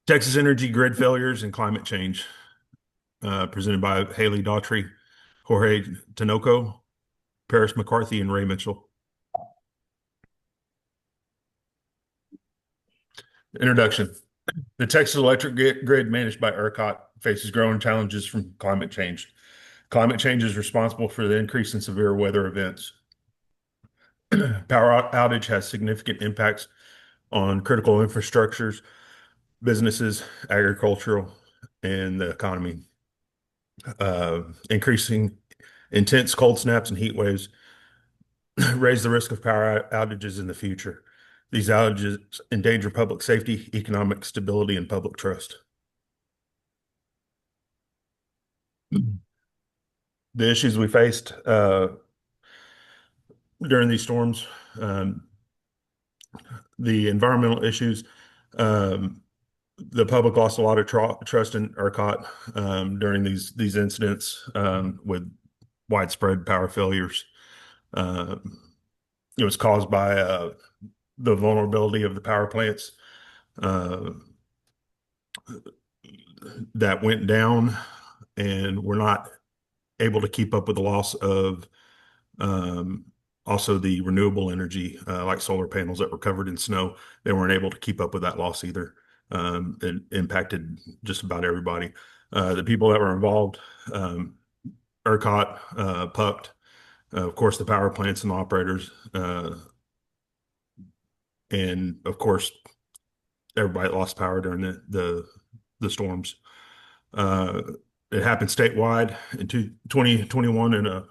Texas Energy Grid Failures and Climate Change, presented by Haley Daughtry, Jorge Tinoco, Paris McCarthy, and Ray Mitchell. Introduction. The Texas electric grid managed by ERCOT faces growing challenges from climate change. Climate change is responsible for the increase in severe weather events. Power outage has significant impacts on critical infrastructures, businesses, agricultural, and the economy. Increasing intense cold snaps and heat waves raise the risk of power outages in the future. These outages endanger public safety, economic stability, and public trust. The issues we faced during these storms, um, the environmental issues, um, the public lost a lot of trust in ERCOT during these incidents with widespread power failures. Uh, it was caused by the vulnerability of the power plants uh, that went down, and we're not able to keep up with the loss of um, also the renewable energy, like solar panels that were covered in snow. They weren't able to keep up with that loss either. It impacted just about everybody. The people that were involved, ERCOT, PUCT, of course, the power plants and the operators, and of course, everybody lost power during the storms. Uh, it happened statewide in 2021 in a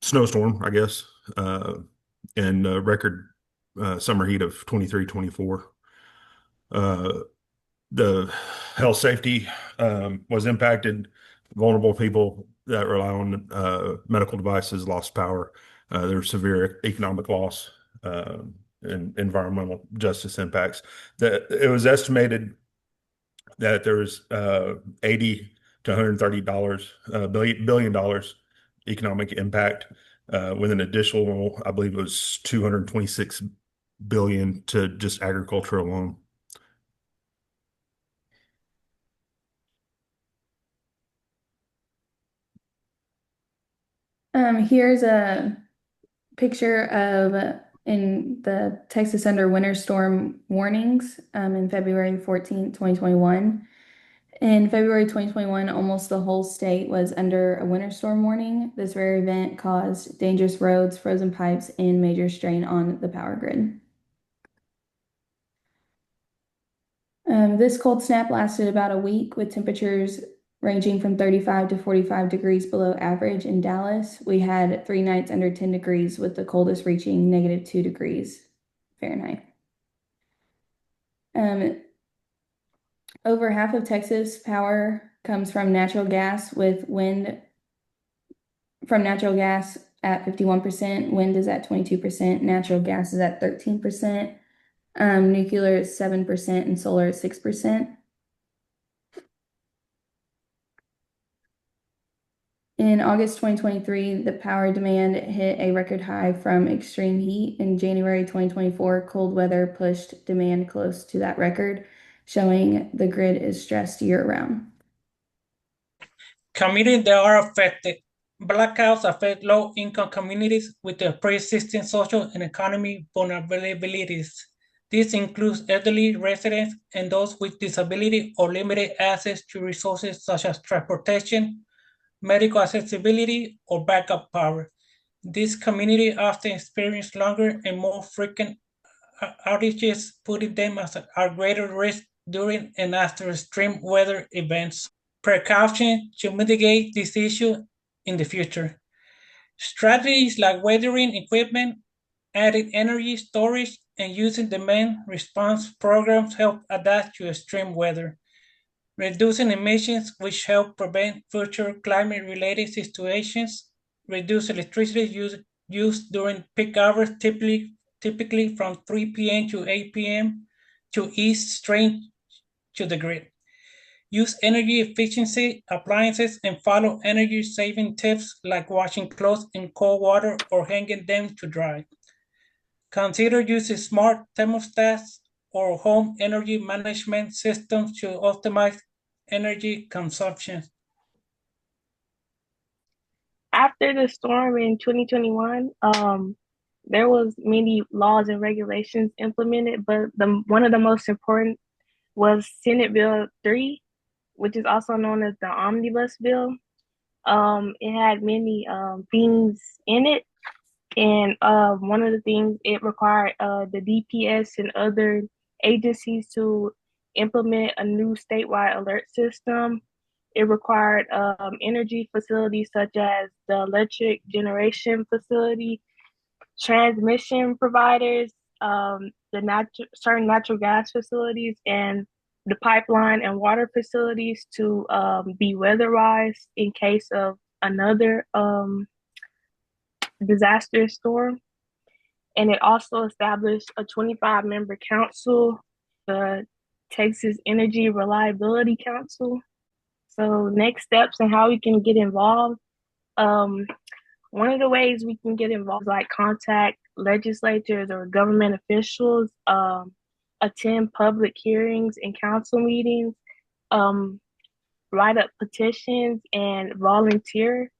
snowstorm, I guess, and record summer heat of 23, 24. The health safety was impacted. Vulnerable people that rely on medical devices lost power. There was severe economic loss and environmental justice impacts. That it was estimated that there was 80 to $130 billion dollars economic impact with an additional, I believe it was 226 billion to just agriculture alone. Here's a picture of in the Texas under winter storm warnings in February 14th, 2021. In February 2021, almost the whole state was under a winter storm warning. This very event caused dangerous roads, frozen pipes, and major strain on the power grid. This cold snap lasted about a week with temperatures ranging from 35 to 45 degrees below average in Dallas. We had 3 nights under 10 degrees, with the coldest reaching -2 degrees Fahrenheit. Um, Over half of Texas power comes from natural gas, with wind from natural gas at 51%, wind is at 22%, natural gas is at 13%, nuclear is 7%, and solar is 6%. In August 2023, the power demand hit a record high from extreme heat. In January 2024, cold weather pushed demand close to that record, showing the grid is stressed year-round. Communities that are affected. Blackouts affect low-income communities with their pre-existing social and economic vulnerabilities. This includes elderly residents and those with disability or limited access to resources such as transportation, medical accessibility, or backup power. These communities often experience longer and more frequent outages, putting them at greater risk during and after extreme weather events. Precaution to mitigate this issue in the future. Strategies like weathering equipment, added energy storage, and using demand response programs help adapt to extreme weather. Reducing emissions, which help prevent future climate-related situations. Reduce electricity use during peak hours, typically from 3 p.m. to 8 p.m. to ease strain to the grid. Use energy efficiency appliances and follow energy saving tips like washing clothes in cold water or hanging them to dry. Consider using smart thermostats or home energy management systems to optimize energy consumption. After the storm in 2021, there was many laws and regulations implemented, but one of the most important was Senate Bill 3, which is also known as the Omnibus Bill. It had many things in it, and one of the things it required the DPS and other agencies to implement a new statewide alert system. It required energy facilities such as the electric generation facility, transmission providers, certain natural gas facilities, and the pipeline and water facilities to be weatherized in case of another disastrous storm. And it also established a 25-member council, the Texas Energy Reliability Council. So next steps and how we can get involved. One of the ways we can get involved is like contact legislators or government officials, attend public hearings and council meetings, write up petitions and volunteer.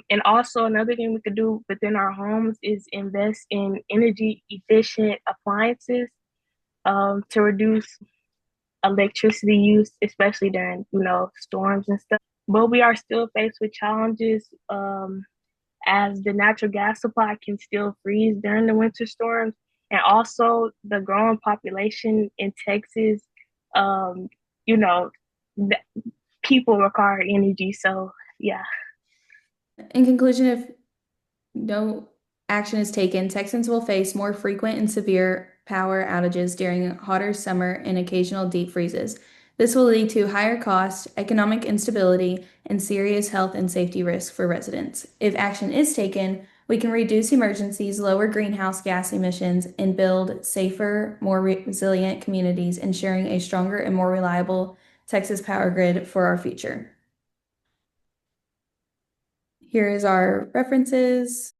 And also another thing we could do within our homes is invest in energy efficient appliances to reduce electricity use, especially during, storms and stuff. But we are still faced with challenges as the natural gas supply can still freeze during the winter storms. And also the growing population in Texas, people require energy. So, yeah. In conclusion, if no action is taken, Texans will face more frequent and severe power outages during hotter summer and occasional deep freezes. This will lead to higher costs, economic instability, and serious health and safety risks for residents. If action is taken, we can reduce emergencies, lower greenhouse gas emissions, and build safer, more resilient communities, ensuring a stronger and more reliable Texas power grid for our future. Here is our references.